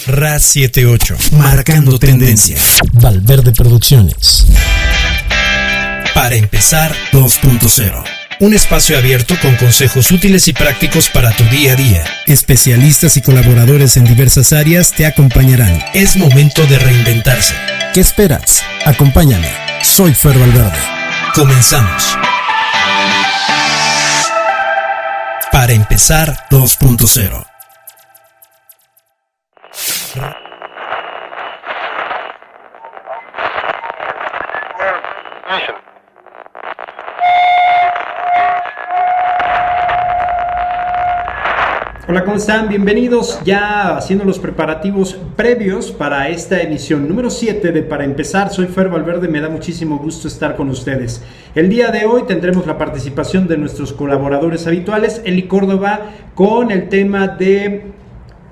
RA78, marcando tendencia. Valverde Producciones. Para empezar 2.0. Un espacio abierto con consejos útiles y prácticos para tu día a día. Especialistas y colaboradores en diversas áreas te acompañarán. Es momento de reinventarse. ¿Qué esperas? Acompáñame. Soy Fer Valverde. Comenzamos. Para empezar 2.0. Hola, ¿cómo están? Bienvenidos ya haciendo los preparativos previos para esta emisión número 7 de Para Empezar. Soy Fer Valverde, me da muchísimo gusto estar con ustedes. El día de hoy tendremos la participación de nuestros colaboradores habituales, Eli Córdoba, con el tema de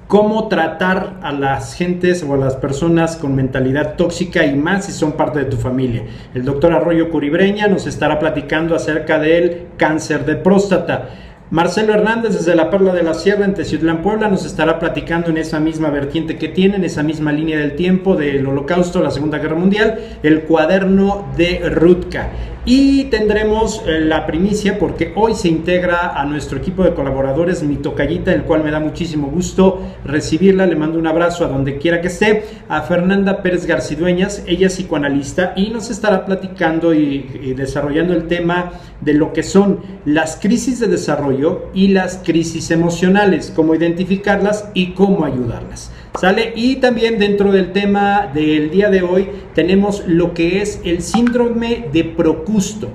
cómo tratar a las gentes o a las personas con mentalidad tóxica y más si son parte de tu familia. El doctor Arroyo Curibreña nos estará platicando acerca del cáncer de próstata. Marcelo Hernández desde la Perla de la Sierra en Teciutlán, Puebla, nos estará platicando en esa misma vertiente que tienen, esa misma línea del tiempo del Holocausto, la Segunda Guerra Mundial, el cuaderno de Rutka. Y tendremos la primicia porque hoy se integra a nuestro equipo de colaboradores mi tocallita, el cual me da muchísimo gusto recibirla. Le mando un abrazo a donde quiera que esté, a Fernanda Pérez Garcidueñas. Ella es psicoanalista y nos estará platicando y desarrollando el tema de lo que son las crisis de desarrollo y las crisis emocionales, cómo identificarlas y cómo ayudarlas. ¿Sale? Y también dentro del tema del día de hoy tenemos lo que es el síndrome de Procusto.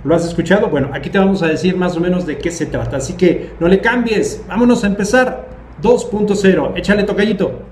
¿Lo has escuchado? Bueno, aquí te vamos a decir más o menos de qué se trata. Así que no le cambies. Vámonos a empezar 2.0. Échale, tocallito.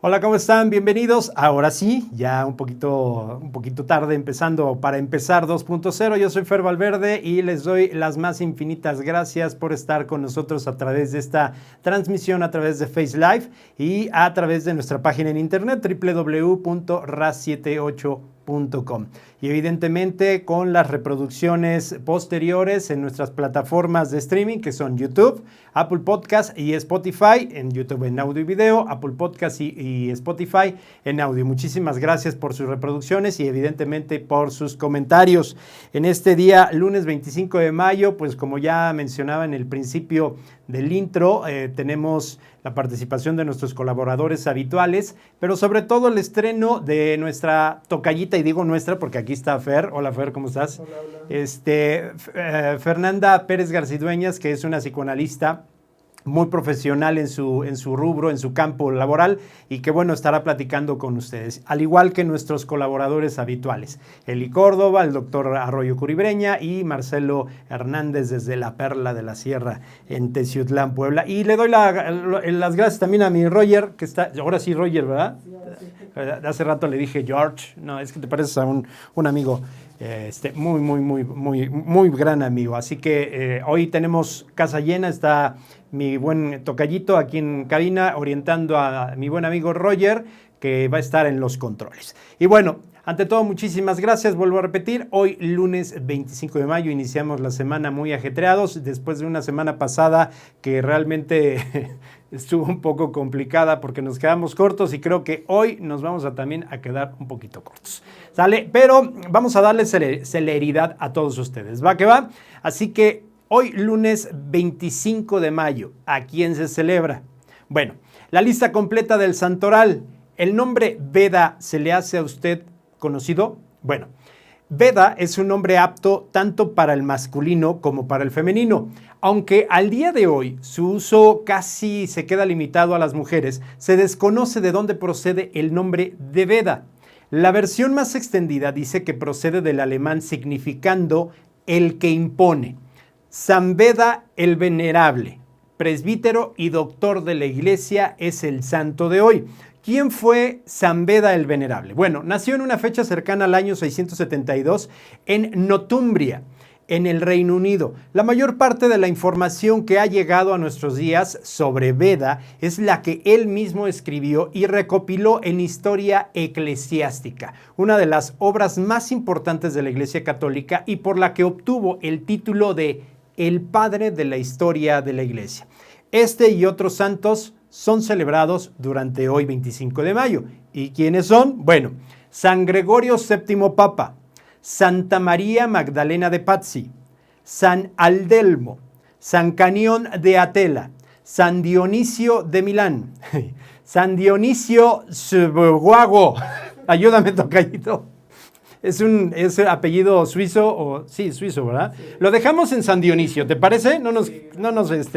Hola, ¿cómo están? Bienvenidos. Ahora sí, ya un poquito tarde empezando Para Empezar 2.0. Yo soy Fer Valverde y les doy las más infinitas gracias por estar con nosotros a través de esta transmisión, a través de Face Live y a través de nuestra página en internet www.ra78.com. Y evidentemente con las reproducciones posteriores en nuestras plataformas de streaming que son YouTube, Apple Podcast y Spotify, en YouTube en audio y video, Apple Podcast y Spotify en audio. Muchísimas gracias por sus reproducciones y evidentemente por sus comentarios. En este día, lunes 25 de mayo, pues como ya mencionaba en el principio del intro, tenemos la participación de nuestros colaboradores habituales, pero sobre todo el estreno de nuestra tocallita, y digo nuestra porque aquí está Fer. Hola Fer, ¿cómo estás? Hola. Fernanda Pérez Garcidueñas, que es una psicoanalista muy profesional en su rubro, en su campo laboral, y que bueno, estará platicando con ustedes, al igual que nuestros colaboradores habituales, Eli Córdoba, el doctor Arroyo Curibreña y Marcelo Hernández desde la Perla de la Sierra en Teciutlán, Puebla. Y le doy las gracias también a mi Roger, que está, ahora sí Roger, ¿verdad? Sí. Hace rato le dije George, no, es que te pareces a un amigo, muy gran amigo. Así que hoy tenemos casa llena, está mi buen tocallito aquí en cabina orientando a mi buen amigo Roger, que va a estar en los controles. Y bueno, ante todo, muchísimas gracias. Vuelvo a repetir, hoy lunes 25 de mayo iniciamos la semana muy ajetreados, después de una semana pasada que realmente estuvo un poco complicada porque nos quedamos cortos y creo que hoy nos vamos a también a quedar un poquito cortos. ¿Sale? Pero vamos a darle celeridad a todos ustedes. ¿Va que va? Así que hoy lunes 25 de mayo, ¿a quién se celebra? Bueno, la lista completa del santoral. ¿El nombre Veda se le hace a usted conocido? Bueno, Veda es un nombre apto tanto para el masculino como para el femenino. Aunque al día de hoy su uso casi se queda limitado a las mujeres, se desconoce de dónde procede el nombre de Veda. La versión más extendida dice que procede del alemán significando el que impone. San Beda el Venerable, presbítero y doctor de la Iglesia, es el santo de hoy. ¿Quién fue San Beda el Venerable? Bueno, nació en una fecha cercana al año 672 en Northumbria, en el Reino Unido. La mayor parte de la información que ha llegado a nuestros días sobre Beda es la que él mismo escribió y recopiló en Historia Eclesiástica, una de las obras más importantes de la Iglesia Católica y por la que obtuvo el título de el padre de la historia de la Iglesia. Este y otros santos son celebrados durante hoy 25 de mayo. ¿Y quiénes son? Bueno, San Gregorio VII Papa, Santa María Magdalena de Pazzi, San Aldelmo, San Canión de Atela, San Dionisio de Milán, San Dionisio Subuago. Ayúdame, tocayito. Es apellido suizo, sí, suizo, ¿verdad? Lo dejamos en San Dionisio, ¿te parece? No nos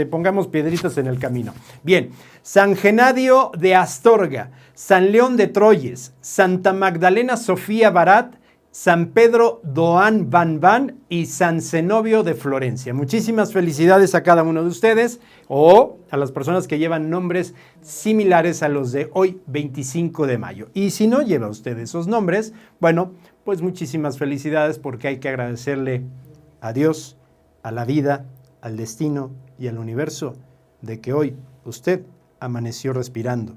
pongamos piedritas en el camino. Bien, San Genadio de Astorga, San León de Troyes, Santa Magdalena Sofía Barat, San Pedro Doan Van Van y San Zenobio de Florencia. Muchísimas felicidades a cada uno de ustedes o a las personas que llevan nombres similares a los de hoy, 25 de mayo. Y si no lleva usted esos nombres, bueno, pues muchísimas felicidades porque hay que agradecerle a Dios, a la vida, al destino y al universo de que hoy usted amaneció respirando,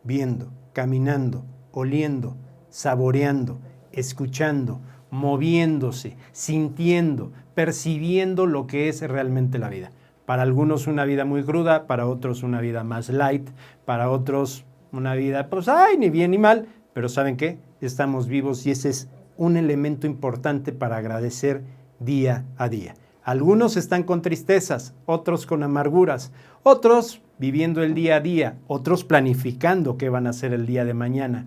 viendo, caminando, oliendo, saboreando, escuchando, moviéndose, sintiendo, percibiendo lo que es realmente la vida. Para algunos una vida muy cruda, para otros una vida más light, para otros una vida, pues, ni bien ni mal, pero ¿saben qué? Estamos vivos y ese es un elemento importante para agradecer día a día. Algunos están con tristezas, otros con amarguras, otros viviendo el día a día, otros planificando qué van a hacer el día de mañana,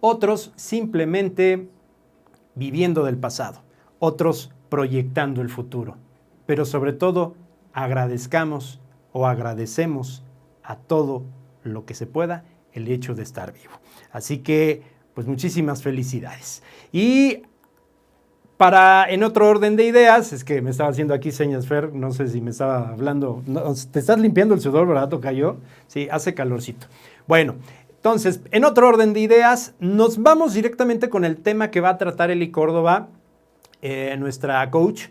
otros simplemente viviendo del pasado, otros proyectando el futuro. Pero sobre todo, agradecemos a todo lo que se pueda el hecho de estar vivo. Así que, pues muchísimas felicidades. Y en otro orden de ideas, es que me estaba haciendo aquí señas, Fer, no sé si me estaba hablando, no, te estás limpiando el sudor, ¿verdad, tocayo? Sí, hace calorcito. Bueno, entonces, en otro orden de ideas, nos vamos directamente con el tema que va a tratar Eli Córdoba, nuestra coach,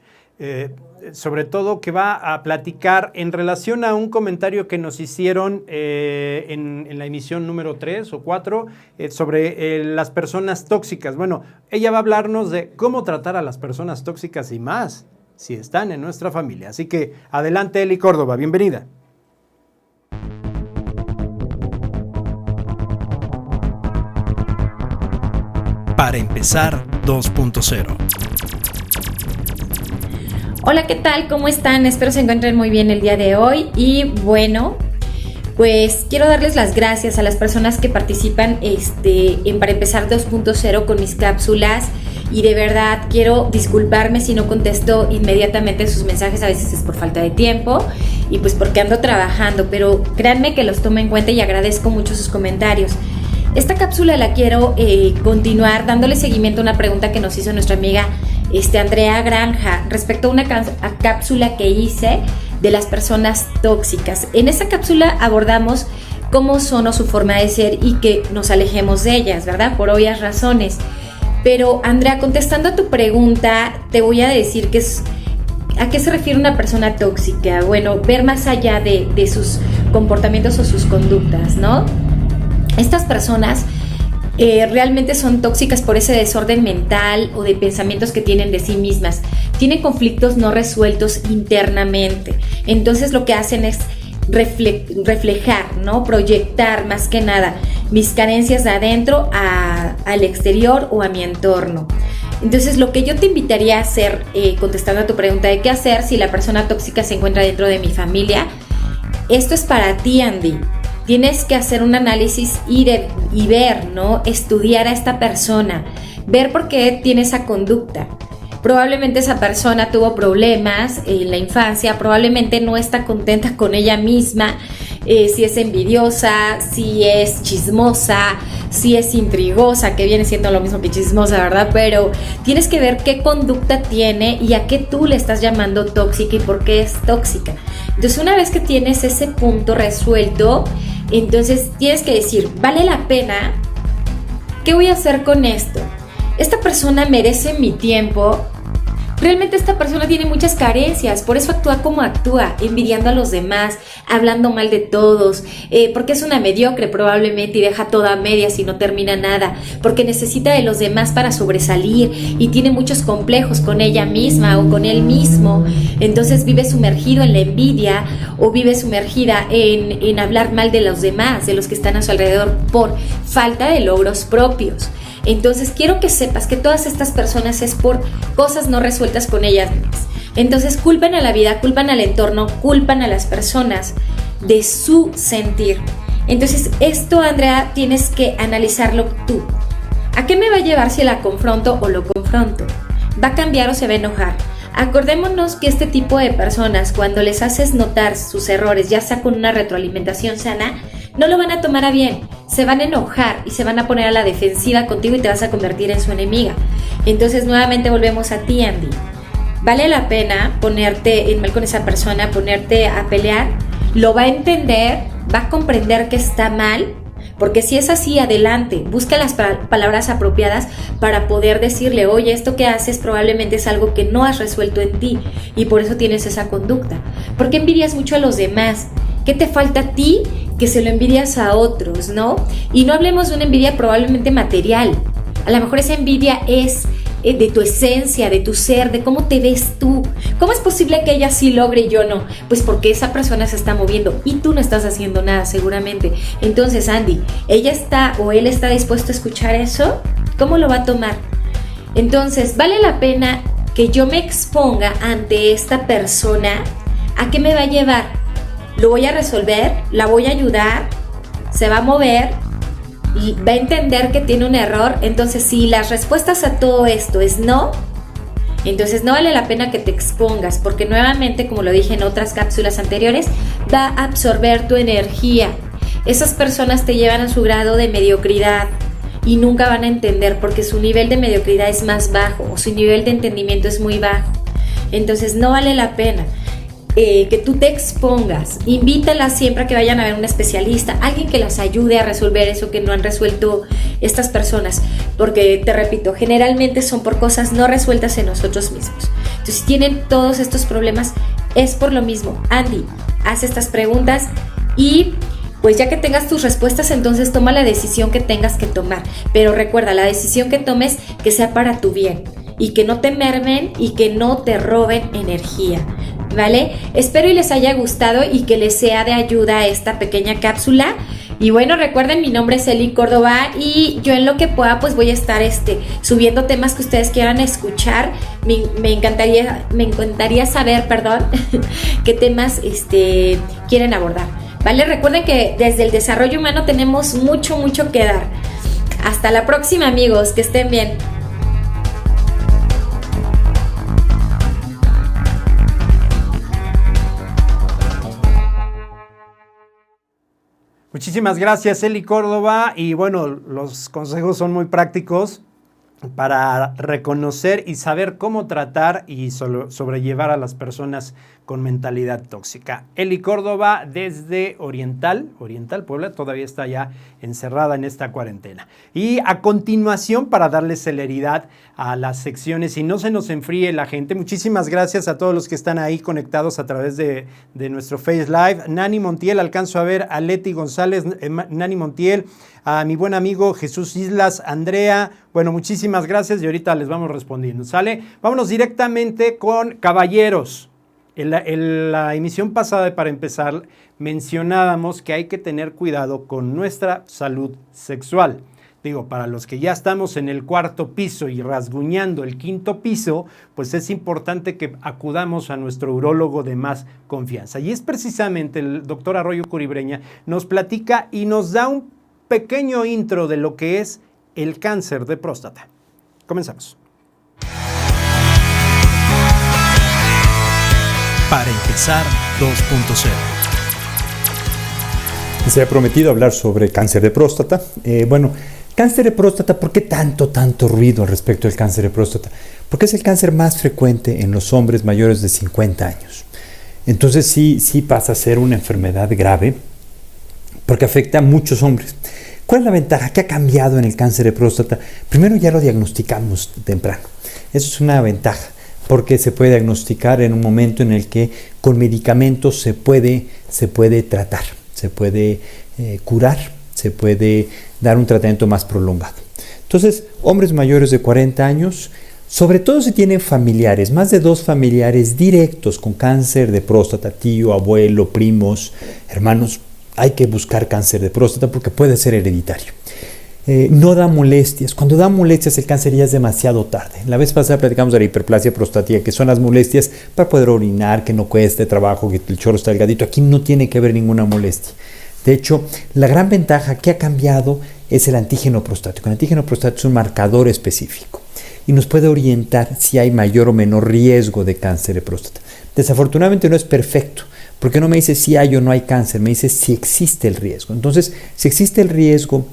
sobre todo que va a platicar en relación a un comentario que nos hicieron en la emisión número 3 o 4 sobre las personas tóxicas. Bueno, ella va a hablarnos de cómo tratar a las personas tóxicas y más si están en nuestra familia. Así que adelante, Eli Córdoba, bienvenida. Para empezar 2.0. Hola, ¿qué tal? ¿Cómo están? Espero se encuentren muy bien el día de hoy. Y bueno, pues quiero darles las gracias a las personas que participan en Para Empezar 2.0 con mis cápsulas. Y de verdad quiero disculparme si no contesto inmediatamente sus mensajes, a veces es por falta de tiempo y pues porque ando trabajando, pero créanme que los tomo en cuenta y agradezco mucho sus comentarios. Esta cápsula la quiero continuar dándole seguimiento a una pregunta que nos hizo nuestra amiga Andrea Granja respecto a una cápsula que hice de las personas tóxicas. En esa cápsula abordamos cómo son o su forma de ser y que nos alejemos de ellas, ¿verdad? Por obvias razones. Pero Andrea, contestando a tu pregunta, te voy a decir ¿a qué se refiere una persona tóxica? Bueno, ver más allá de sus comportamientos o sus conductas, ¿no? Estas personas realmente son tóxicas por ese desorden mental o de pensamientos que tienen de sí mismas. Tienen conflictos no resueltos internamente. Entonces lo que hacen es reflejar, ¿no? Proyectar más que nada mis carencias de adentro al exterior o a mi entorno. Entonces lo que yo te invitaría a hacer, contestando a tu pregunta de qué hacer si la persona tóxica se encuentra dentro de mi familia, esto es para ti, Andy. Tienes que hacer un análisis y ver, ¿no? Estudiar a esta persona, ver por qué tiene esa conducta. Probablemente esa persona tuvo problemas en la infancia, probablemente no está contenta con ella misma, si es envidiosa, si es chismosa, si es intrigosa, que viene siendo lo mismo que chismosa, ¿verdad? Pero tienes que ver qué conducta tiene y a qué tú le estás llamando tóxica y por qué es tóxica. Entonces, una vez que tienes ese punto resuelto, entonces tienes que decir, ¿vale la pena? ¿Qué voy a hacer con esto? ¿Esta persona merece mi tiempo? Realmente esta persona tiene muchas carencias, por eso actúa como actúa, envidiando a los demás, hablando mal de todos, porque es una mediocre probablemente y deja todo a medias y no termina nada, porque necesita de los demás para sobresalir y tiene muchos complejos con ella misma o con él mismo. Entonces vive sumergido en la envidia o vive sumergida en hablar mal de los demás, de los que están a su alrededor, por falta de logros propios. Entonces quiero que sepas que todas estas personas es por cosas no resueltas con ellas mismas. Entonces culpan a la vida, culpan al entorno, culpan a las personas de su sentir. Entonces esto, Andrea, tienes que analizarlo tú. ¿A qué me va a llevar si la confronto o lo confronto? ¿Va a cambiar o se va a enojar? Acordémonos que este tipo de personas, cuando les haces notar sus errores, ya sea con una retroalimentación sana, no lo van a tomar a bien, se van a enojar y se van a poner a la defensiva contigo y te vas a convertir en su enemiga. Entonces nuevamente volvemos a ti, Andy. ¿Vale la pena ponerte en mal con esa persona, ponerte a pelear? ¿Lo va a entender? ¿Va a comprender que está mal? Porque si es así, adelante, busca las palabras apropiadas para poder decirle, oye, esto que haces probablemente es algo que no has resuelto en ti y por eso tienes esa conducta. ¿Por qué envidias mucho a los demás? ¿Qué te falta a ti que se lo envidias a otros, no? Y no hablemos de una envidia probablemente material. A lo mejor esa envidia es de tu esencia, de tu ser, de cómo te ves tú. ¿Cómo es posible que ella sí logre y yo no? Pues porque esa persona se está moviendo y tú no estás haciendo nada seguramente. Entonces, Andy, ¿ella está o él está dispuesto a escuchar eso? ¿Cómo lo va a tomar? Entonces, ¿vale la pena que yo me exponga ante esta persona? ¿A qué me va a llevar? ¿Lo voy a resolver? ¿La voy a ayudar? ¿Se va a mover? ¿Y va a entender que tiene un error? Entonces, si las respuestas a todo esto es no, entonces no vale la pena que te expongas, porque nuevamente, como lo dije en otras cápsulas anteriores, va a absorber tu energía. Esas personas te llevan a su grado de mediocridad y nunca van a entender porque su nivel de mediocridad es más bajo o su nivel de entendimiento es muy bajo. Entonces no vale la pena que tú te expongas. Invítalas siempre a que vayan a ver un especialista, alguien que las ayude a resolver eso que no han resuelto estas personas, porque te repito, generalmente son por cosas no resueltas en nosotros mismos. Entonces, si tienen todos estos problemas, es por lo mismo. Andy, haz estas preguntas y pues ya que tengas tus respuestas, entonces toma la decisión que tengas que tomar, pero recuerda, la decisión que tomes que sea para tu bien y que no te mermen y que no te roben energía, ¿vale? Espero y les haya gustado y que les sea de ayuda esta pequeña cápsula. Y bueno, recuerden, mi nombre es Eli Córdoba y yo en lo que pueda pues voy a estar subiendo temas que ustedes quieran escuchar. Me encantaría saber, qué temas quieren abordar, ¿vale? Recuerden que desde el desarrollo humano tenemos mucho que dar. Hasta la próxima, amigos, que estén bien. Muchísimas gracias, Eli Córdoba. Y bueno, los consejos son muy prácticos para reconocer y saber cómo tratar y sobrellevar a las personas con mentalidad tóxica. Eli Córdoba desde Oriental Puebla, todavía está ya encerrada en esta cuarentena. Y a continuación, para darle celeridad a las secciones y no se nos enfríe la gente, muchísimas gracias a todos los que están ahí conectados a través de nuestro Face Live. Nani Montiel, alcanzo a ver a Leti González, Nani Montiel, a mi buen amigo Jesús Islas, Andrea. Bueno, muchísimas gracias y ahorita les vamos respondiendo, ¿sale? Vámonos directamente con caballeros. En la emisión pasada de Para Empezar mencionábamos que hay que tener cuidado con nuestra salud sexual. Digo, para los que ya estamos en el 4º piso y rasguñando el 5º piso, pues es importante que acudamos a nuestro urólogo de más confianza. Y es precisamente el doctor Arroyo Curibreña nos platica y nos da un pequeño intro de lo que es el cáncer de próstata. Comenzamos. Para Empezar 2.0. Se ha prometido hablar sobre cáncer de próstata. Cáncer de próstata, ¿por qué tanto ruido respecto al cáncer de próstata? Porque es el cáncer más frecuente en los hombres mayores de 50 años. Entonces sí pasa a ser una enfermedad grave porque afecta a muchos hombres. ¿Cuál es la ventaja? ¿Qué ha cambiado en el cáncer de próstata? Primero, ya lo diagnosticamos temprano. Eso es una ventaja. porque se puede diagnosticar en un momento en el que con medicamentos se puede tratar, se puede curar, se puede dar un tratamiento más prolongado. Entonces, hombres mayores de 40 años, sobre todo si tienen familiares, más de 2 familiares directos con cáncer de próstata, tío, abuelo, primos, hermanos, hay que buscar cáncer de próstata porque puede ser hereditario. No da molestias. Cuando da molestias el cáncer ya es demasiado tarde. La vez pasada platicamos de la hiperplasia prostática, que son las molestias para poder orinar, que no cueste trabajo, que el chorro está delgadito. Aquí no tiene que haber ninguna molestia. De hecho, la gran ventaja que ha cambiado es el antígeno prostático. El antígeno prostático es un marcador específico y nos puede orientar si hay mayor o menor riesgo de cáncer de próstata. Desafortunadamente no es perfecto, porque no me dice si hay o no hay cáncer, me dice si existe el riesgo. Entonces, si existe el riesgo,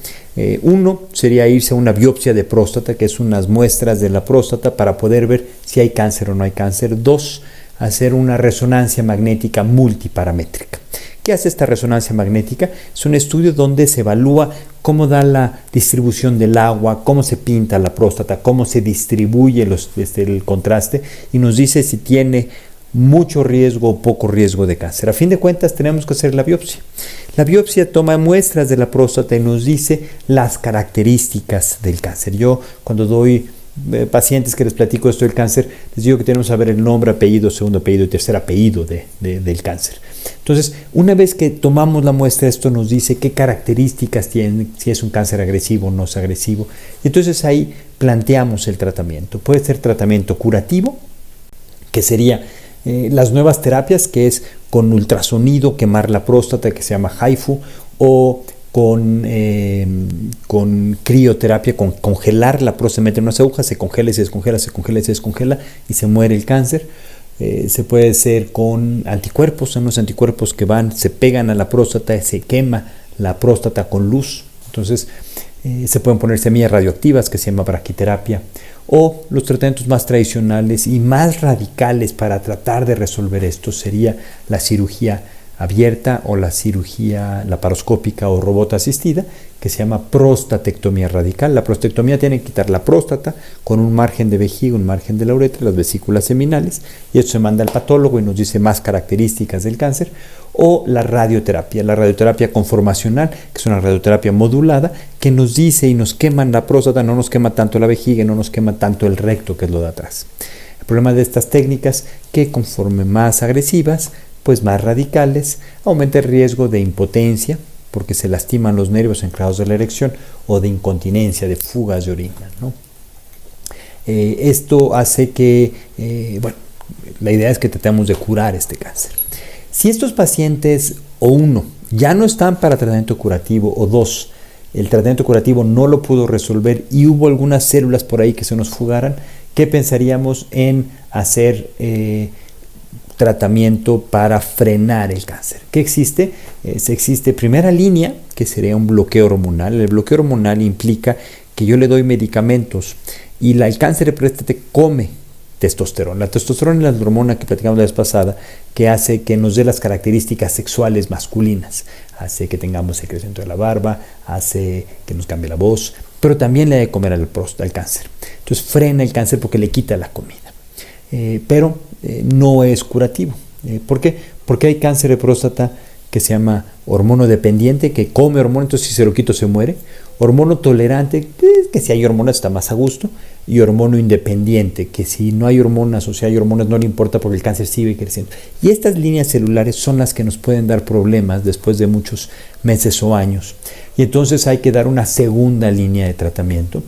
uno sería irse a una biopsia de próstata, que es unas muestras de la próstata para poder ver si hay cáncer o no hay cáncer. 2, hacer una resonancia magnética multiparamétrica. ¿Qué hace esta resonancia magnética? Es un estudio donde se evalúa cómo da la distribución del agua, cómo se pinta la próstata, cómo se distribuye el contraste, y nos dice si tiene mucho riesgo o poco riesgo de cáncer. A fin de cuentas tenemos que hacer la biopsia. La biopsia toma muestras de la próstata y nos dice las características del cáncer. Yo cuando doy pacientes que les platico esto del cáncer, les digo que tenemos que saber el nombre, apellido, segundo apellido y tercer apellido del cáncer. Entonces, una vez que tomamos la muestra, esto nos dice qué características tiene, si es un cáncer agresivo o no es agresivo. Y entonces ahí planteamos el tratamiento. Puede ser tratamiento curativo, que sería las nuevas terapias, que es con ultrasonido quemar la próstata, que se llama HIFU, o con crioterapia, con congelar la próstata, meten unas agujas, se congela y se descongela, se congela y se descongela y se muere el cáncer. Se puede hacer con anticuerpos, son los anticuerpos que se pegan a la próstata, se quema la próstata con luz. Entonces se pueden poner semillas radioactivas, que se llama braquiterapia, o los tratamientos más tradicionales y más radicales para tratar de resolver esto sería la cirugía abierta o la cirugía laparoscópica o robot asistida, que se llama prostatectomía radical. La prostatectomía tiene que quitar la próstata con un margen de vejiga, un margen de la uretra, las vesículas seminales, y esto se manda al patólogo y nos dice más características del cáncer. O la radioterapia conformacional, que es una radioterapia modulada, que nos dice y nos queman la próstata, no nos quema tanto la vejiga, no nos quema tanto el recto, que es lo de atrás. El problema de estas técnicas, que conforme más agresivas, pues más radicales, aumenta el riesgo de impotencia, porque se lastiman los nervios encargados de la erección, o de incontinencia, de fugas de orina, ¿no? Esto hace que, la idea es que tratemos de curar este cáncer. Si estos pacientes, o 1, ya no están para tratamiento curativo, o 2, el tratamiento curativo no lo pudo resolver y hubo algunas células por ahí que se nos fugaran, ¿qué pensaríamos en hacer tratamiento para frenar el cáncer? ¿Qué existe? Existe primera línea, que sería un bloqueo hormonal. El bloqueo hormonal implica que yo le doy medicamentos y el cáncer de próstata come testosterona. La testosterona es la hormona que platicamos la vez pasada, que hace que nos dé las características sexuales masculinas. Hace que tengamos el crecimiento de la barba, hace que nos cambie la voz, pero también le da de comer al cáncer. Entonces frena el cáncer porque le quita la comida. Pero no es curativo. ¿Por qué? Porque hay cáncer de próstata que se llama hormono dependiente, que come hormona, entonces si se lo quito se muere. Hormono tolerante, que si hay hormonas está más a gusto. Y hormono independiente, que si no hay hormonas o si hay hormonas no le importa porque el cáncer sigue creciendo. Y estas líneas celulares son las que nos pueden dar problemas después de muchos meses o años. Y entonces hay que dar una segunda línea de tratamiento,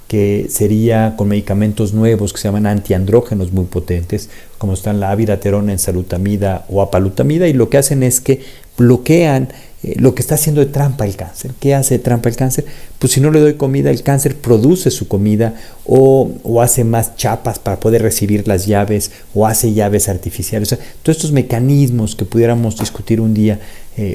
que sería con medicamentos nuevos que se llaman antiandrógenos muy potentes, como están la abiraterona, enzalutamida o apalutamida, y lo que hacen es que bloquean lo que está haciendo de trampa el cáncer. ¿Qué hace de trampa el cáncer? Pues si no le doy comida, el cáncer produce su comida o hace más chapas para poder recibir las llaves, o hace llaves artificiales. O sea, todos estos mecanismos que pudiéramos discutir un día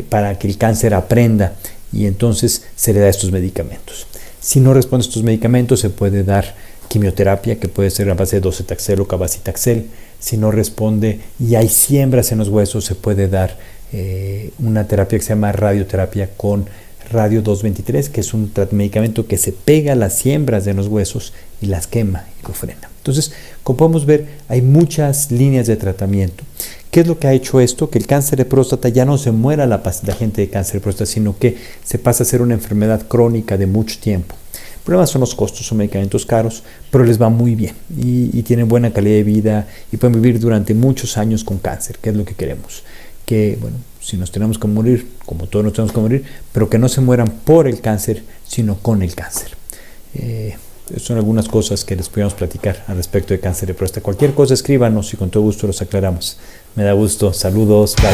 para que el cáncer aprenda, y entonces se le da estos medicamentos. Si no responde a estos medicamentos, se puede dar quimioterapia, que puede ser a base de docetaxel o cabazitaxel. Si no responde y hay siembras en los huesos, se puede dar una terapia que se llama radioterapia con radio 223, que es un medicamento que se pega a las siembras de los huesos y las quema y lo frena. Entonces, como podemos ver, hay muchas líneas de tratamiento. ¿Qué es lo que ha hecho esto? Que el cáncer de próstata ya no se muera la gente de cáncer de próstata, sino que se pasa a ser una enfermedad crónica de mucho tiempo. El problema son los costos, son medicamentos caros, pero les va muy bien y tienen buena calidad de vida y pueden vivir durante muchos años con cáncer, que es lo que queremos. Que, bueno, si nos tenemos que morir, como todos nos tenemos que morir, pero que no se mueran por el cáncer, sino con el cáncer. Son algunas cosas que les podemos platicar al respecto de cáncer de próstata. Cualquier cosa escríbanos y con todo gusto los aclaramos. Me da gusto. Saludos. Bye.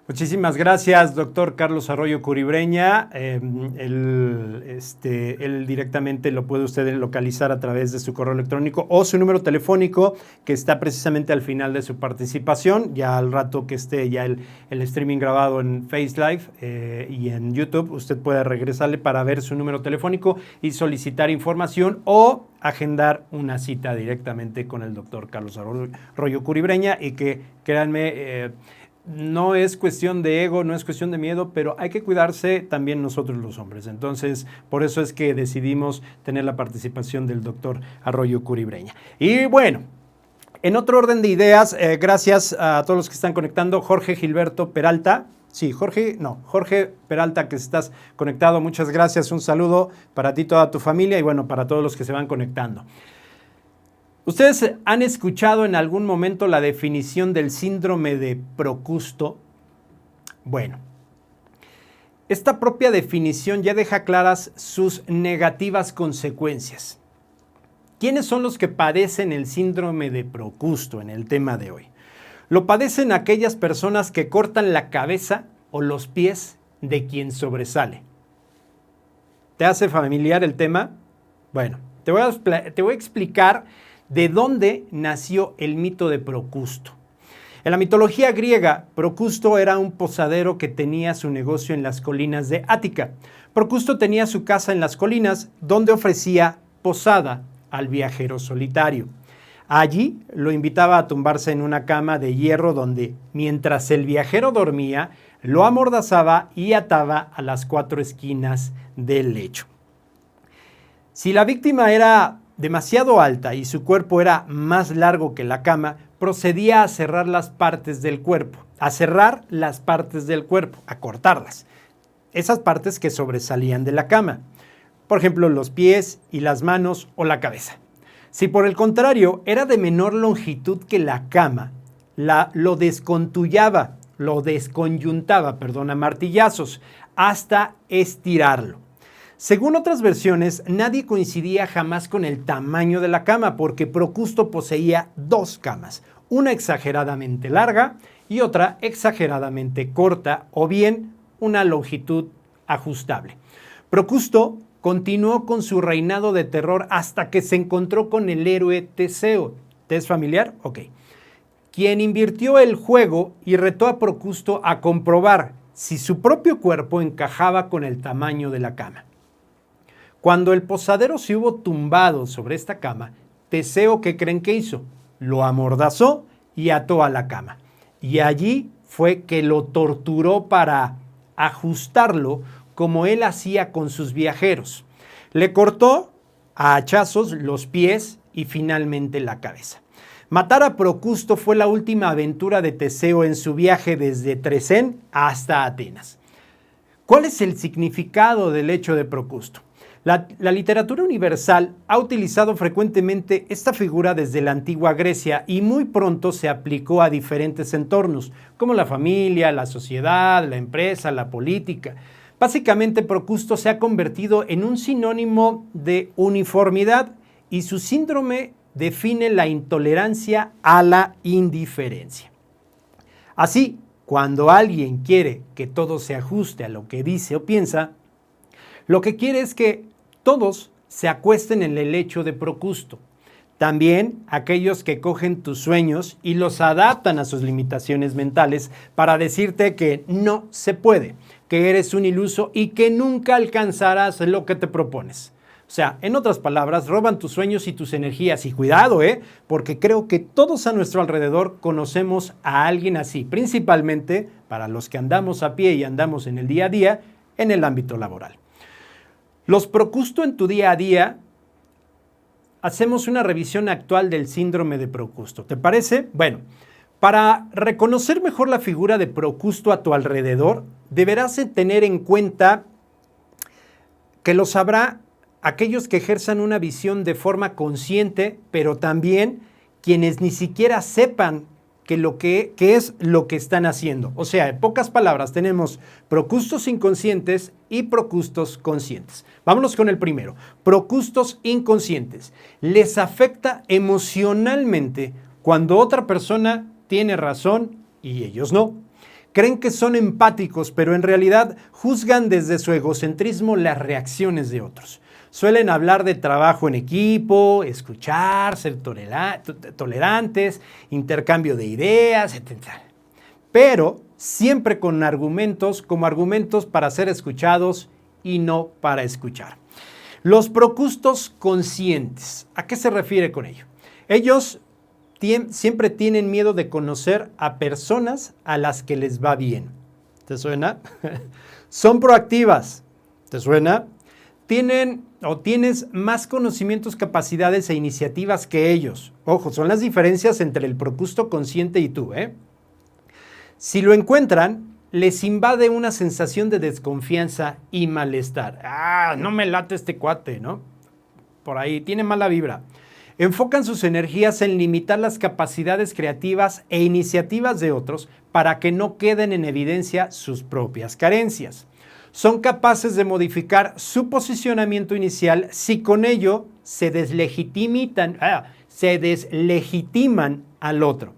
Muchísimas gracias, doctor Carlos Arroyo Curibreña. Él directamente lo puede usted localizar a través de su correo electrónico o su número telefónico, que está precisamente al final de su participación. Ya al rato que esté ya el streaming grabado en Face Live y en YouTube, usted puede regresarle para ver su número telefónico y solicitar información o agendar una cita directamente con el doctor Carlos Arroyo Curibreña. Y que, créanme, no es cuestión de ego, no es cuestión de miedo, pero hay que cuidarse también nosotros los hombres. Entonces, por eso es que decidimos tener la participación del doctor Arroyo Curibreña. Y bueno, en otro orden de ideas, gracias a todos los que están conectando. Jorge Gilberto Peralta. Sí, Jorge Peralta, que estás conectado. Muchas gracias. Un saludo para ti, toda tu familia y bueno, para todos los que se van conectando. ¿Ustedes han escuchado en algún momento la definición del síndrome de Procusto? Bueno, esta propia definición ya deja claras sus negativas consecuencias. ¿Quiénes son los que padecen el síndrome de Procusto en el tema de hoy? Lo padecen aquellas personas que cortan la cabeza o los pies de quien sobresale. ¿Te hace familiar el tema? Bueno, te voy a explicar de dónde nació el mito de Procusto. En la mitología griega, Procusto era un posadero que tenía su negocio en las colinas de Ática. Procusto tenía su casa en las colinas donde ofrecía posada al viajero solitario. Allí lo invitaba a tumbarse en una cama de hierro donde, mientras el viajero dormía, lo amordazaba y ataba a las 4 esquinas del lecho. Si la víctima era demasiado alta y su cuerpo era más largo que la cama, procedía a cerrar las partes del cuerpo, a cortarlas, esas partes que sobresalían de la cama, por ejemplo, los pies y las manos o la cabeza. Si por el contrario era de menor longitud que la cama, lo desconyuntaba a martillazos hasta estirarlo. Según otras versiones, nadie coincidía jamás con el tamaño de la cama porque Procusto poseía 2 camas, una exageradamente larga y otra exageradamente corta o bien una longitud ajustable. Procusto continuó con su reinado de terror hasta que se encontró con el héroe Teseo. ¿Te es familiar? Ok. Quien invirtió el juego y retó a Procusto a comprobar si su propio cuerpo encajaba con el tamaño de la cama. Cuando el posadero se hubo tumbado sobre esta cama, Teseo, ¿qué creen que hizo? Lo amordazó y ató a la cama. Y allí fue que lo torturó para ajustarlo como él hacía con sus viajeros. Le cortó a hachazos los pies y finalmente la cabeza. Matar a Procusto fue la última aventura de Teseo en su viaje desde Trecén hasta Atenas. ¿Cuál es el significado del hecho de Procusto? La literatura universal ha utilizado frecuentemente esta figura desde la antigua Grecia y muy pronto se aplicó a diferentes entornos, como la familia, la sociedad, la empresa, la política. Básicamente, Procusto se ha convertido en un sinónimo de uniformidad y su síndrome define la intolerancia a la indiferencia. Así, cuando alguien quiere que todo se ajuste a lo que dice o piensa, lo que quiere es que todos se acuesten en el lecho de Procusto. También aquellos que cogen tus sueños y los adaptan a sus limitaciones mentales para decirte que no se puede, que eres un iluso y que nunca alcanzarás lo que te propones. O sea, en otras palabras, roban tus sueños y tus energías. Y cuidado, porque creo que todos a nuestro alrededor conocemos a alguien así, principalmente para los que andamos a pie y andamos en el día a día en el ámbito laboral. Los Procusto en tu día a día, hacemos una revisión actual del síndrome de Procusto. ¿Te parece? Bueno, para reconocer mejor la figura de Procusto a tu alrededor, deberás tener en cuenta que lo sabrá aquellos que ejerzan una visión de forma consciente, pero también quienes ni siquiera sepan qué es lo que están haciendo. O sea, en pocas palabras, tenemos procustos inconscientes y procustos conscientes. Vámonos con el primero. Procustos inconscientes. Les afecta emocionalmente cuando otra persona tiene razón y ellos no. Creen que son empáticos, pero en realidad juzgan desde su egocentrismo las reacciones de otros. Suelen hablar de trabajo en equipo, escuchar, ser tolerantes, intercambio de ideas, etc. Pero siempre con argumentos, como argumentos para ser escuchados y no para escuchar. Los procustos conscientes, ¿a qué se refiere con ello? Ellos siempre tienen miedo de conocer a personas a las que les va bien. ¿Te suena? Son proactivas. ¿Te suena? Tienes más conocimientos, capacidades e iniciativas que ellos. Ojo, son las diferencias entre el procusto consciente y tú, Si lo encuentran, les invade una sensación de desconfianza y malestar. No me late este cuate, ¿no? Por ahí, tiene mala vibra. Enfocan sus energías en limitar las capacidades creativas e iniciativas de otros para que no queden en evidencia sus propias carencias. Son capaces de modificar su posicionamiento inicial si con ello se deslegitiman al otro.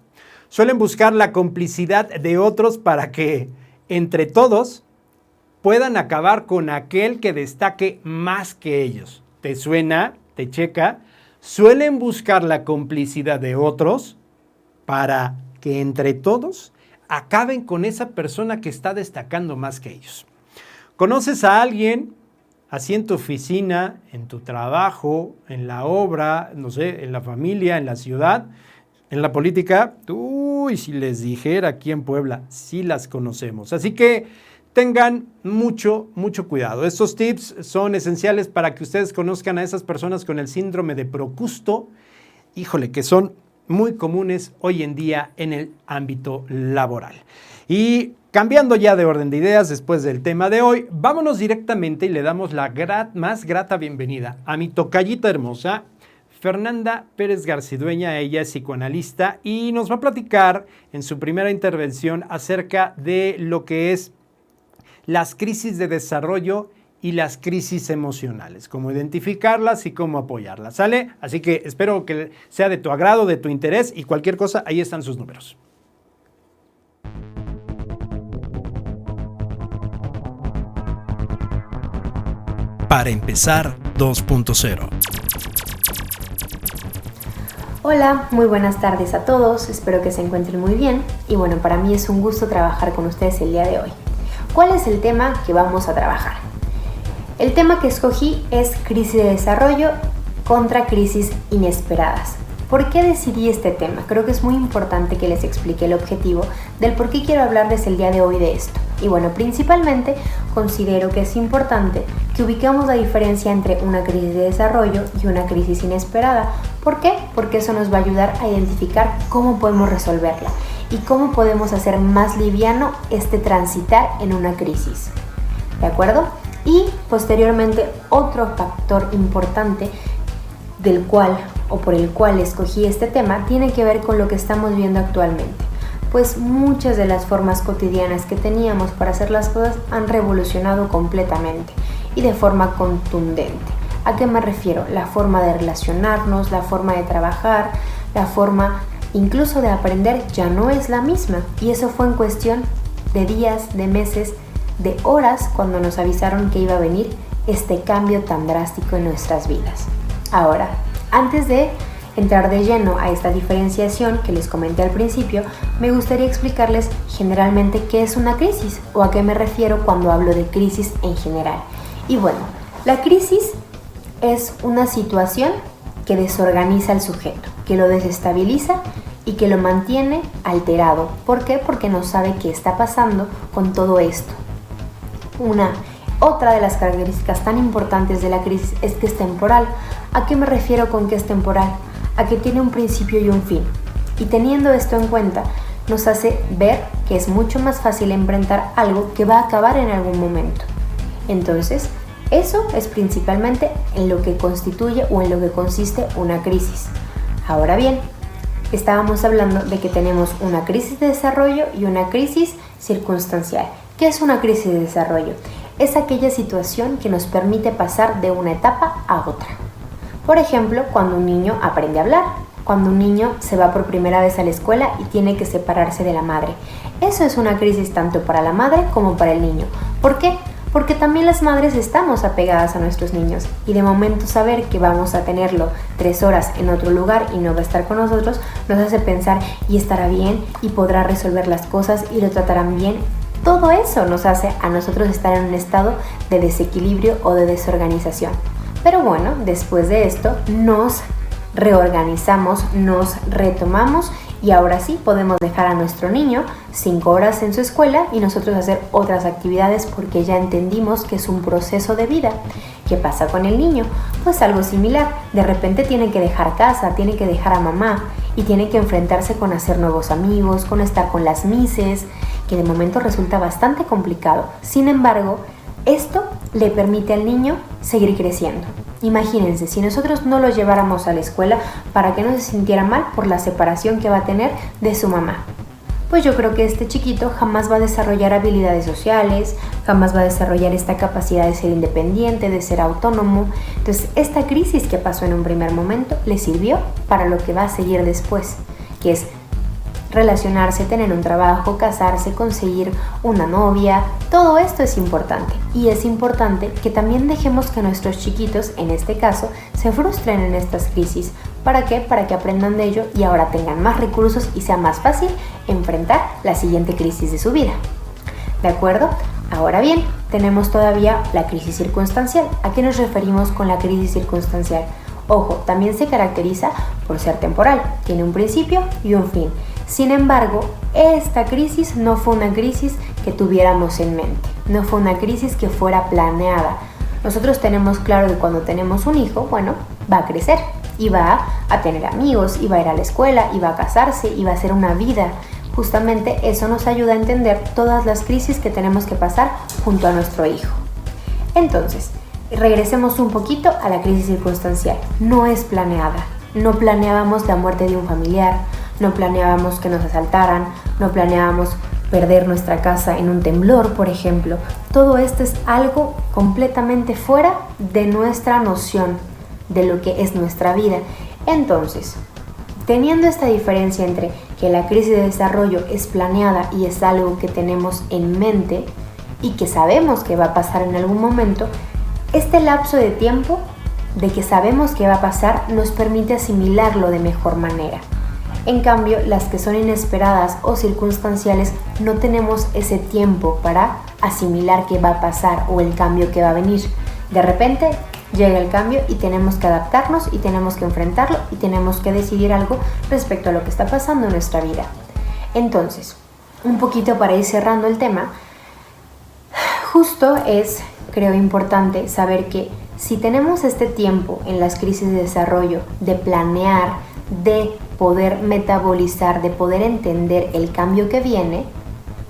Suelen buscar la complicidad de otros para que, entre todos, puedan acabar con aquel que destaque más que ellos. ¿Te suena? ¿Te checa? Suelen buscar la complicidad de otros para que entre todos acaben con esa persona que está destacando más que ellos. ¿Conoces a alguien así en tu oficina, en tu trabajo, en la obra, no sé, en la familia, en la ciudad, en la política? Uy, si les dijera aquí en Puebla, sí las conocemos. Así que tengan mucho cuidado. Estos tips son esenciales para que ustedes conozcan a esas personas con el síndrome de Procusto, que son muy comunes hoy en día en el ámbito laboral. Y cambiando ya de orden de ideas después del tema de hoy, vámonos directamente y le damos la más grata bienvenida a mi tocallita hermosa, Fernanda Pérez Garcidueña. Ella es psicoanalista y nos va a platicar en su primera intervención acerca de lo que es las crisis de desarrollo y las crisis emocionales, cómo identificarlas y cómo apoyarlas, ¿sale? Así que espero que sea de tu agrado, de tu interés y cualquier cosa, ahí están sus números. Para empezar 2.0. Hola, muy buenas tardes a todos, espero que se encuentren muy bien y bueno, para mí es un gusto trabajar con ustedes el día de hoy. ¿Cuál es el tema que vamos a trabajar? El tema que escogí es crisis de desarrollo contra crisis inesperadas. ¿Por qué decidí este tema? Creo que es muy importante que les explique el objetivo del por qué quiero hablarles el día de hoy de esto. Y bueno, principalmente considero que es importante que ubiquemos la diferencia entre una crisis de desarrollo y una crisis inesperada. ¿Por qué? Porque eso nos va a ayudar a identificar cómo podemos resolverla y cómo podemos hacer más liviano este transitar en una crisis. ¿De acuerdo? Y posteriormente otro factor importante del cual o por el cual escogí este tema tiene que ver con lo que estamos viendo actualmente. Pues muchas de las formas cotidianas que teníamos para hacer las cosas han revolucionado completamente y de forma contundente. ¿A qué me refiero? La forma de relacionarnos, la forma de trabajar, la forma incluso de aprender ya no es la misma. Y eso fue en cuestión de días, de meses, de horas cuando nos avisaron que iba a venir este cambio tan drástico en nuestras vidas. Ahora, antes de entrar de lleno a esta diferenciación que les comenté al principio, me gustaría explicarles generalmente qué es una crisis o a qué me refiero cuando hablo de crisis en general. Y bueno, la crisis es una situación que desorganiza al sujeto, que lo desestabiliza y que lo mantiene alterado. ¿Por qué? Porque no sabe qué está pasando con todo esto. Otra de las características tan importantes de la crisis es que es temporal. ¿A qué me refiero con que es temporal? A que tiene un principio y un fin. Y teniendo esto en cuenta, nos hace ver que es mucho más fácil enfrentar algo que va a acabar en algún momento. Entonces, eso es principalmente en lo que constituye o en lo que consiste una crisis. Ahora bien, estábamos hablando de que tenemos una crisis de desarrollo y una crisis circunstancial. ¿Qué es una crisis de desarrollo? Es aquella situación que nos permite pasar de una etapa a otra. Por ejemplo, cuando un niño aprende a hablar, cuando un niño se va por primera vez a la escuela y tiene que separarse de la madre. Eso es una crisis tanto para la madre como para el niño. ¿Por qué? Porque también las madres estamos apegadas a nuestros niños y de momento saber que vamos a tenerlo 3 horas en otro lugar y no va a estar con nosotros nos hace pensar y estará bien y podrá resolver las cosas y lo tratarán bien. Todo eso nos hace a nosotros estar en un estado de desequilibrio o de desorganización. Pero bueno, después de esto nos reorganizamos, nos retomamos y ahora sí podemos dejar a nuestro niño 5 horas en su escuela y nosotros hacer otras actividades porque ya entendimos que es un proceso de vida. ¿Qué pasa con el niño? Pues algo similar. De repente tiene que dejar casa, tiene que dejar a mamá y tiene que enfrentarse con hacer nuevos amigos, con estar con las mises, que de momento resulta bastante complicado. Sin embargo, esto le permite al niño seguir creciendo. Imagínense, si nosotros no lo lleváramos a la escuela para que no se sintiera mal por la separación que va a tener de su mamá, pues yo creo que este chiquito jamás va a desarrollar habilidades sociales, jamás va a desarrollar esta capacidad de ser independiente, de ser autónomo. Entonces, esta crisis que pasó en un primer momento le sirvió para lo que va a seguir después, que es relacionarse, tener un trabajo, casarse, conseguir una novia. Todo esto es importante y es importante que también dejemos que nuestros chiquitos, en este caso, se frustren en estas crisis. ¿Para qué? Para que aprendan de ello y ahora tengan más recursos y sea más fácil enfrentar la siguiente crisis de su vida. ¿De acuerdo? Ahora bien, tenemos todavía la crisis circunstancial. ¿A qué nos referimos con la crisis circunstancial? Ojo, también se caracteriza por ser temporal, tiene un principio y un fin. Sin embargo, esta crisis no fue una crisis que tuviéramos en mente, no fue una crisis que fuera planeada. Nosotros tenemos claro que cuando tenemos un hijo, bueno, va a crecer y va a tener amigos, y va a ir a la escuela, y va a casarse, y va a hacer una vida. Justamente eso nos ayuda a entender todas las crisis que tenemos que pasar junto a nuestro hijo. Entonces, regresemos un poquito a la crisis circunstancial. No es planeada. No planeábamos la muerte de un familiar, no planeábamos que nos asaltaran, no planeábamos perder nuestra casa en un temblor, por ejemplo. Todo esto es algo completamente fuera de nuestra noción de lo que es nuestra vida. Entonces, teniendo esta diferencia entre que la crisis de desarrollo es planeada y es algo que tenemos en mente y que sabemos que va a pasar en algún momento, este lapso de tiempo de que sabemos que va a pasar nos permite asimilarlo de mejor manera. En cambio, las que son inesperadas o circunstanciales no tenemos ese tiempo para asimilar qué va a pasar o el cambio que va a venir. De repente llega el cambio y tenemos que adaptarnos y tenemos que enfrentarlo y tenemos que decidir algo respecto a lo que está pasando en nuestra vida. Entonces, un poquito para ir cerrando el tema, justo es, creo, importante saber que si tenemos este tiempo en las crisis de desarrollo de planear, de poder metabolizar, de poder entender el cambio que viene,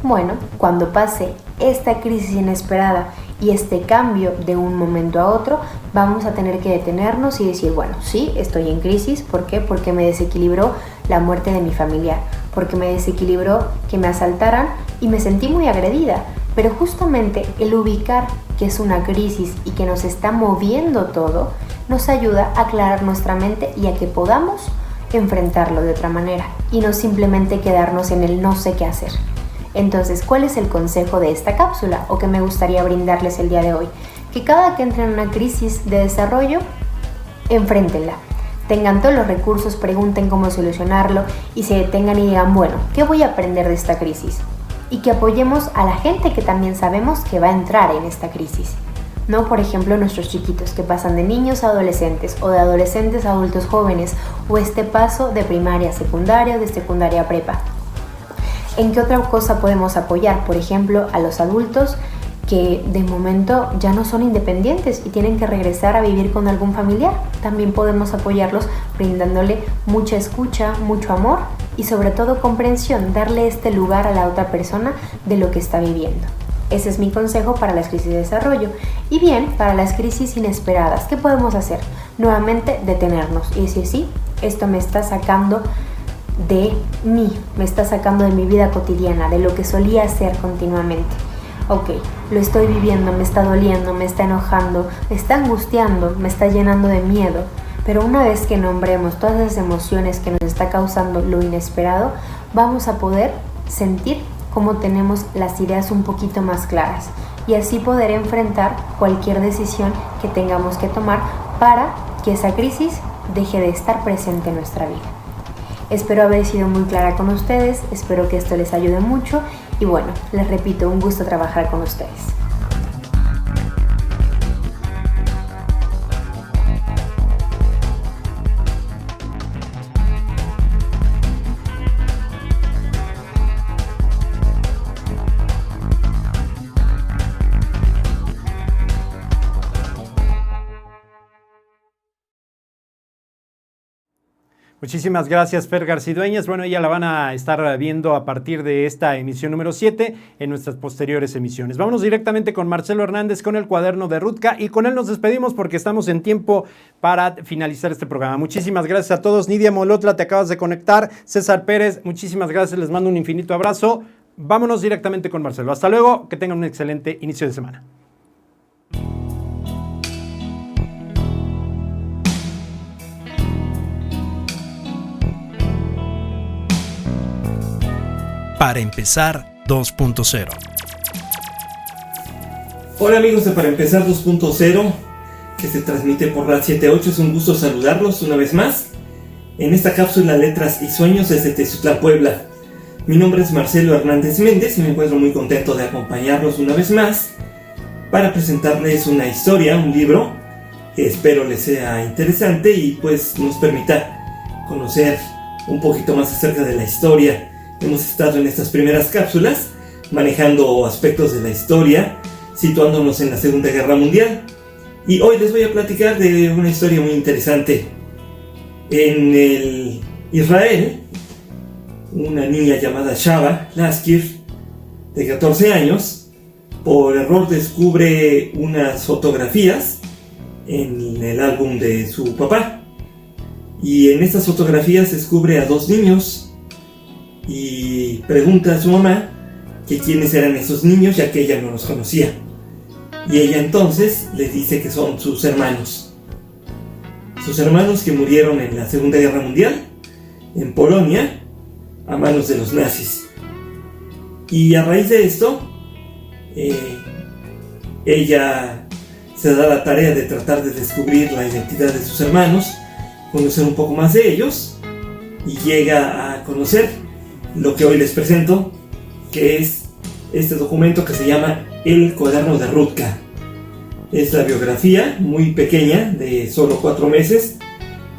bueno, cuando pase esta crisis inesperada y este cambio de un momento a otro, vamos a tener que detenernos y decir, bueno, sí, estoy en crisis. ¿Por qué? Porque me desequilibró la muerte de mi familiar, porque me desequilibró que me asaltaran y me sentí muy agredida. Pero justamente el ubicar que es una crisis y que nos está moviendo todo, nos ayuda a aclarar nuestra mente y a que podamos enfrentarlo de otra manera y no simplemente quedarnos en el no sé qué hacer. Entonces, ¿cuál es el consejo de esta cápsula o que me gustaría brindarles el día de hoy? Que cada que entren en una crisis de desarrollo, enfréntenla. Tengan todos los recursos, pregunten cómo solucionarlo y se detengan y digan, bueno, ¿qué voy a aprender de esta crisis? Y que apoyemos a la gente que también sabemos que va a entrar en esta crisis. ¿no? Por ejemplo, nuestros chiquitos que pasan de niños a adolescentes o de adolescentes a adultos jóvenes, o este paso de primaria a secundaria o de secundaria a prepa. ¿En qué otra cosa podemos apoyar? Por ejemplo, a los adultos que de momento ya no son independientes y tienen que regresar a vivir con algún familiar. También podemos apoyarlos brindándole mucha escucha, mucho amor y sobre todo comprensión, darle este lugar a la otra persona de lo que está viviendo. Ese es mi consejo para las crisis de desarrollo. Y bien, para las crisis inesperadas, ¿qué podemos hacer? Nuevamente, detenernos y decir, sí, esto me está sacando de mí, me está sacando de mi vida cotidiana, de lo que solía hacer continuamente. Ok, lo estoy viviendo, me está doliendo, me está enojando, me está angustiando, me está llenando de miedo. Pero una vez que nombremos todas esas emociones que nos está causando lo inesperado, vamos a poder sentir cómo tenemos las ideas un poquito más claras y así poder enfrentar cualquier decisión que tengamos que tomar para que esa crisis deje de estar presente en nuestra vida. Espero haber sido muy clara con ustedes, espero que esto les ayude mucho y bueno, les repito, un gusto trabajar con ustedes. Muchísimas gracias, Fer Garcidueñas. Bueno, ella la van a estar viendo a partir de esta emisión número 7 en nuestras posteriores emisiones. Vámonos directamente con Marcelo Hernández con el cuaderno de Rutka y con él nos despedimos porque estamos en tiempo para finalizar este programa. Muchísimas gracias a todos. Nidia Molotla, te acabas de conectar. César Pérez, muchísimas gracias. Les mando un infinito abrazo. Vámonos directamente con Marcelo. Hasta luego. Que tengan un excelente inicio de semana. Para empezar 2.0. Hola amigos de Para empezar 2.0, que se transmite por RAD 78. Es un gusto saludarlos una vez más en esta cápsula Letras y Sueños desde Teciutlán, Puebla. Mi nombre es Marcelo Hernández Méndez y me encuentro muy contento de acompañarlos una vez más para presentarles una historia, un libro que espero les sea interesante y pues nos permita conocer un poquito más acerca de la historia. Hemos estado en estas primeras cápsulas manejando aspectos de la historia, situándonos en la Segunda Guerra Mundial. Y hoy les voy a platicar de una historia muy interesante. En el Israel, una niña llamada Shava Laskir, de 14 años, por error descubre unas fotografías en el álbum de su papá. Y en estas fotografías descubre a dos niños y pregunta a su mamá que quiénes eran esos niños, ya que ella no los conocía. Y ella entonces le dice que son sus hermanos. Sus hermanos que murieron en la Segunda Guerra Mundial, en Polonia, a manos de los nazis. Y a raíz de esto, ella se da la tarea de tratar de descubrir la identidad de sus hermanos, conocer un poco más de ellos, y llega a conocer lo que hoy les presento, que es este documento que se llama El cuaderno de Rutka. Es la biografía muy pequeña, de solo 4 meses,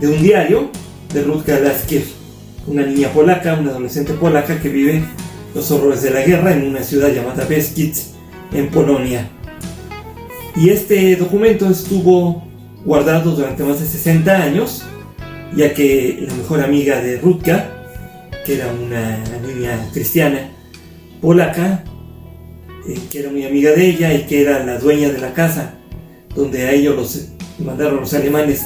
de un diario de Rutka Laskir, una niña polaca, una adolescente polaca que vive los horrores de la guerra en una ciudad llamada Beskids, en Polonia. Y este documento estuvo guardado durante más de 60 años, ya que la mejor amiga de Rutka, que era una niña cristiana polaca, que era muy amiga de ella y que era la dueña de la casa donde a ellos los mandaron los alemanes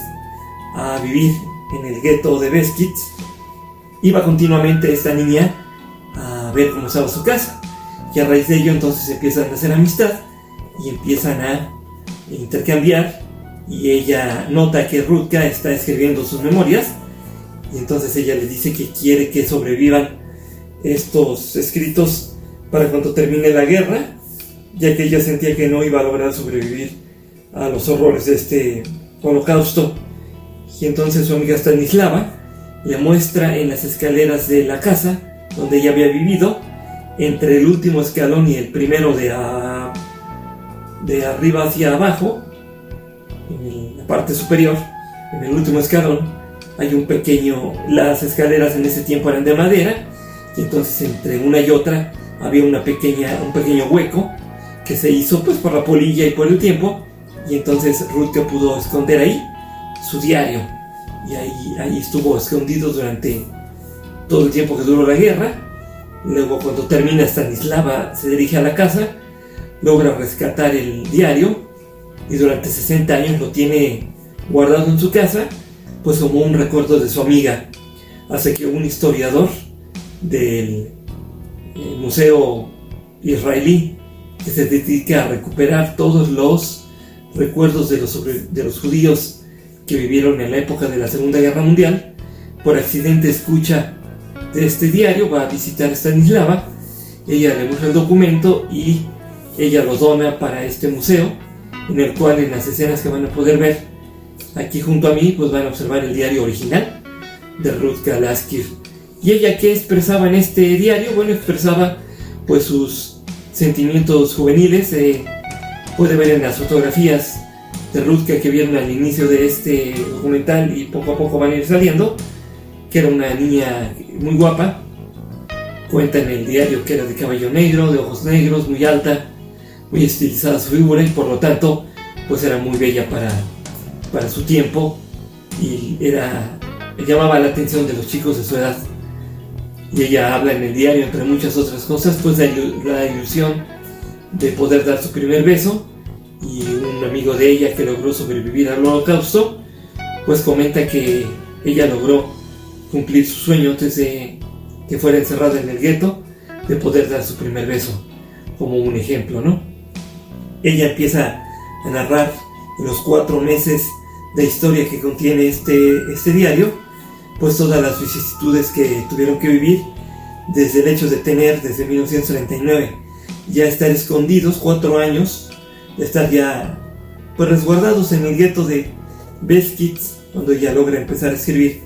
a vivir en el gueto de Beskids, iba continuamente esta niña a ver cómo estaba su casa, y a raíz de ello entonces empiezan a hacer amistad y empiezan a intercambiar, y ella nota que Rutka está escribiendo sus memorias. Y entonces ella le dice que quiere que sobrevivan estos escritos para cuando termine la guerra, ya que ella sentía que no iba a lograr sobrevivir a los horrores de este holocausto. Y entonces su amiga Stanislava le muestra en las escaleras de la casa donde ella había vivido, entre el último escalón y el primero de arriba hacia abajo, en la parte superior, en el último escalón, hay un pequeño, las escaleras en ese tiempo eran de madera, y entonces entre una y otra había un pequeño hueco que se hizo pues por la polilla y por el tiempo, y entonces Rutka pudo esconder ahí su diario, y ahí estuvo escondido durante todo el tiempo que duró la guerra. Luego, cuando termina, Stanislava se dirige a la casa, logra rescatar el diario y durante 60 años lo tiene guardado en su casa, pues como un recuerdo de su amiga, hasta que un historiador del Museo Israelí, que se dedica a recuperar todos los recuerdos de los judíos que vivieron en la época de la Segunda Guerra Mundial, por accidente escucha de este diario, va a visitar a Stanislava, ella le muestra el documento y ella lo dona para este museo, en el cual en las escenas que van a poder ver aquí junto a mí, pues van a observar el diario original de Rutka Laskir. Y ella, ¿qué expresaba en este diario? Bueno, expresaba pues sus sentimientos juveniles. Puede ver en las fotografías de Rutka que vieron al inicio de este documental y poco a poco van a ir saliendo, que era una niña muy guapa. Cuenta en el diario que era de cabello negro, de ojos negros, muy alta, muy estilizada su figura, y por lo tanto pues era muy bella para su tiempo, y llamaba la atención de los chicos de su edad. Y ella habla en el diario, entre muchas otras cosas, pues la ilusión de poder dar su primer beso, y un amigo de ella que logró sobrevivir al Holocausto pues comenta que ella logró cumplir su sueño antes de que fuera encerrada en el gueto, de poder dar su primer beso, como un ejemplo, ¿no? Ella empieza a narrar en los 4 meses de historia que contiene este diario, pues todas las vicisitudes que tuvieron que vivir, desde el hecho de tener desde 1939 ya estar escondidos 4 años, de estar ya pues resguardados en el gueto de Beskidz, cuando ella logra empezar a escribir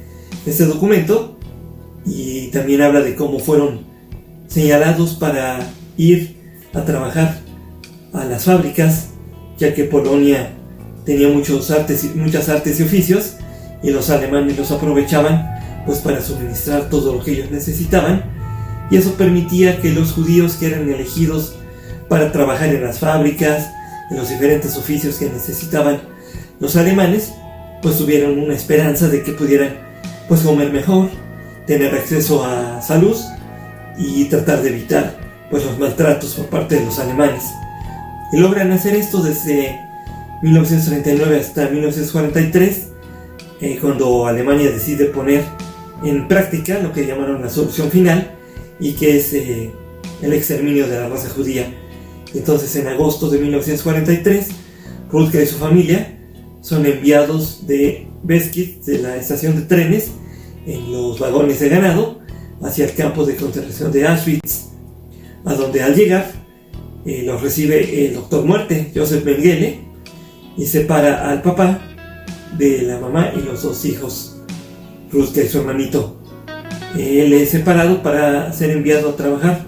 este documento. Y también habla de cómo fueron señalados para ir a trabajar a las fábricas, ya que Polonia tenía muchas artes y oficios, y los alemanes los aprovechaban pues para suministrar todo lo que ellos necesitaban, y eso permitía que los judíos que eran elegidos para trabajar en las fábricas, en los diferentes oficios que necesitaban los alemanes, pues tuvieran una esperanza de que pudieran pues comer mejor, tener acceso a salud y tratar de evitar pues los maltratos por parte de los alemanes. Y logran hacer esto desde 1939 hasta 1943, cuando Alemania decide poner en práctica lo que llamaron la solución final, y que es el exterminio de la raza judía. Entonces, en agosto de 1943, Rutka y su familia son enviados de Beskid, de la estación de trenes, en los vagones de ganado, hacia el campo de concentración de Auschwitz, a donde al llegar los recibe el doctor Muerte, Joseph Mengele, y separa al papá de la mamá y los 2 hijos, Rutka y su hermanito. Él es separado para ser enviado a trabajar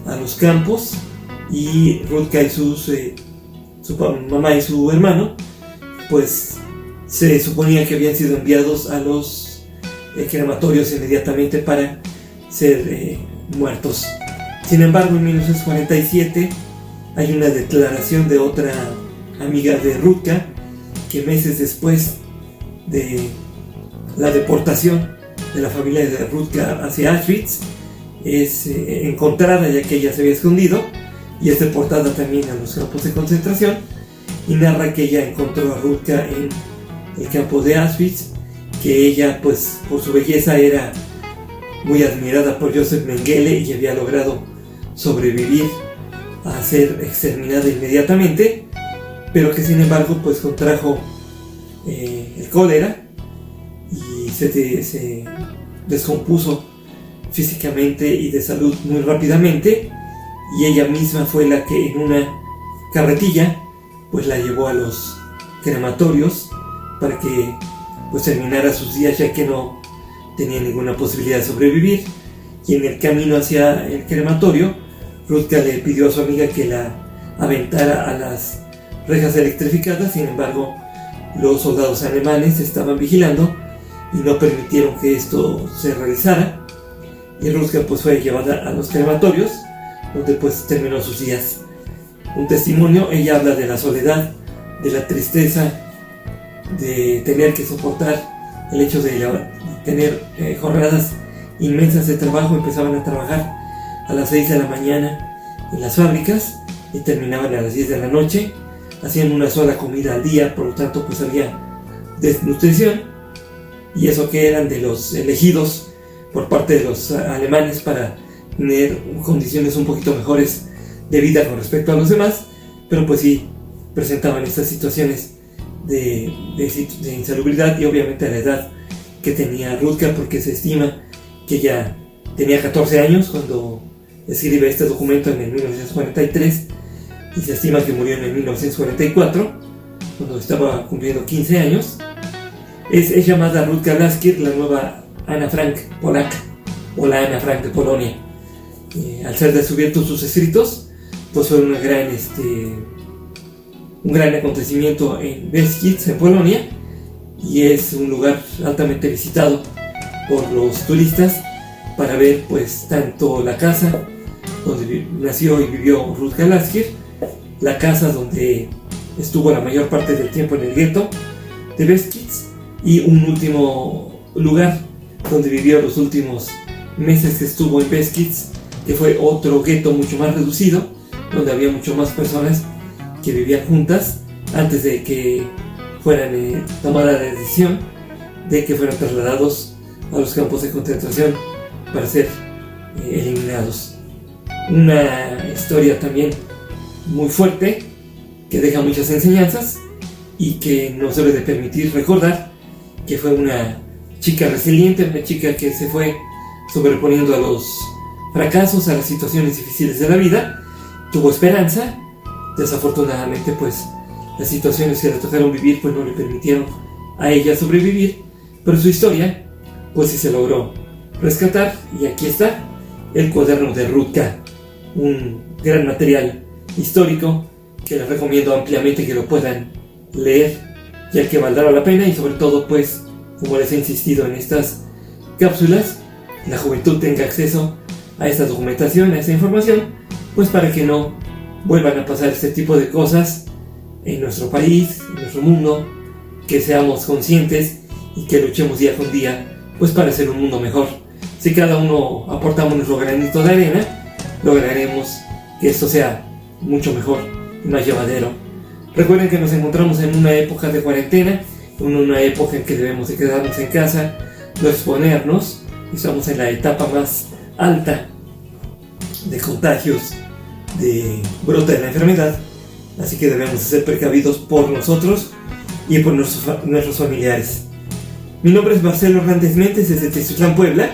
a los campos, y Rutka y su mamá y su hermano pues se suponía que habían sido enviados a los crematorios inmediatamente para ser muertos. Sin embargo, en 1947 hay una declaración de otra amiga de Rutka, que meses después de la deportación de la familia de Rutka hacia Auschwitz es encontrada, ya que ella se había escondido, y es deportada también a los campos de concentración, y narra que ella encontró a Rutka en el campo de Auschwitz, que ella pues por su belleza era muy admirada por Joseph Mengele y había logrado sobrevivir a ser exterminada inmediatamente, pero que sin embargo pues contrajo el cólera y se descompuso físicamente y de salud muy rápidamente, y ella misma fue la que en una carretilla pues la llevó a los crematorios para que pues terminara sus días, ya que no tenía ninguna posibilidad de sobrevivir. Y en el camino hacia el crematorio, Rutka le pidió a su amiga que la aventara a las rejas electrificadas. Sin embargo, los soldados alemanes estaban vigilando y no permitieron que esto se realizara, y Rutka pues fue llevada a los crematorios, donde pues terminó sus días. Un testimonio, ella habla de la soledad, de la tristeza, de tener que soportar el hecho de tener jornadas inmensas de trabajo. Empezaban a trabajar a las 6 de la mañana en las fábricas y terminaban a las 10 de la noche. Hacían una sola comida al día, por lo tanto pues había desnutrición, y eso que eran de los elegidos por parte de los alemanes para tener condiciones un poquito mejores de vida con respecto a los demás, pero pues sí presentaban estas situaciones de insalubridad, y obviamente a la edad que tenía Rutka, porque se estima que ella tenía 14 años cuando escribe este documento en el 1943, y se estima que murió en el 1944, cuando estaba cumpliendo 15 años. Es llamada Rutka Lasker, la nueva Ana Frank polaca, o la Ana Frank de Polonia. Al ser descubiertos sus escritos, pues fue un gran acontecimiento en Beskids, en Polonia, y es un lugar altamente visitado por los turistas para ver pues tanto la casa donde nació y vivió Rutka Lasker, la casa donde estuvo la mayor parte del tiempo en el gueto de Beskids, y un último lugar donde vivió los últimos meses que estuvo en Beskids, que fue otro gueto mucho más reducido, donde había mucho más personas que vivían juntas antes de que fueran tomada la decisión de que fueran trasladados a los campos de concentración para ser eliminados. Una historia también muy fuerte, que deja muchas enseñanzas y que nos debe de permitir recordar que fue una chica resiliente, una chica que se fue sobreponiendo a los fracasos, a las situaciones difíciles de la vida. Tuvo esperanza. Desafortunadamente pues las situaciones que le tocaron vivir pues no le permitieron a ella sobrevivir, pero su historia pues sí se logró rescatar, y aquí está el cuaderno de Rutka, un gran material histórico que les recomiendo ampliamente que lo puedan leer, ya que valdrá la pena, y sobre todo pues, como les he insistido en estas cápsulas, la juventud tenga acceso a esta documentación, a esta información, pues para que no vuelvan a pasar este tipo de cosas en nuestro país, en nuestro mundo, que seamos conscientes y que luchemos día con día pues para hacer un mundo mejor. Si cada uno aportamos nuestro granito de arena, lograremos que esto sea mucho mejor y más llevadero. Recuerden que nos encontramos en una época de cuarentena, en una época en que debemos de quedarnos en casa, no exponernos. Estamos en la etapa más alta de contagios, de brote de la enfermedad, así que debemos ser precavidos por nosotros y por nuestros familiares. Mi nombre es Marcelo Hernández Méndez, desde Teciutlán, Puebla.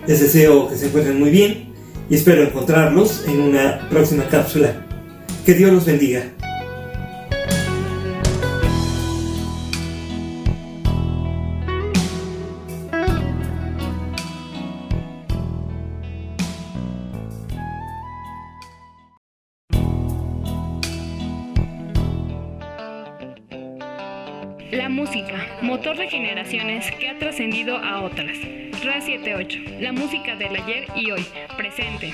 Les deseo que se encuentren muy bien y espero encontrarlos en una próxima cápsula. Que Dios los bendiga. La música, motor de generaciones que ha trascendido a otras. RA 78, la música del ayer y hoy, presente.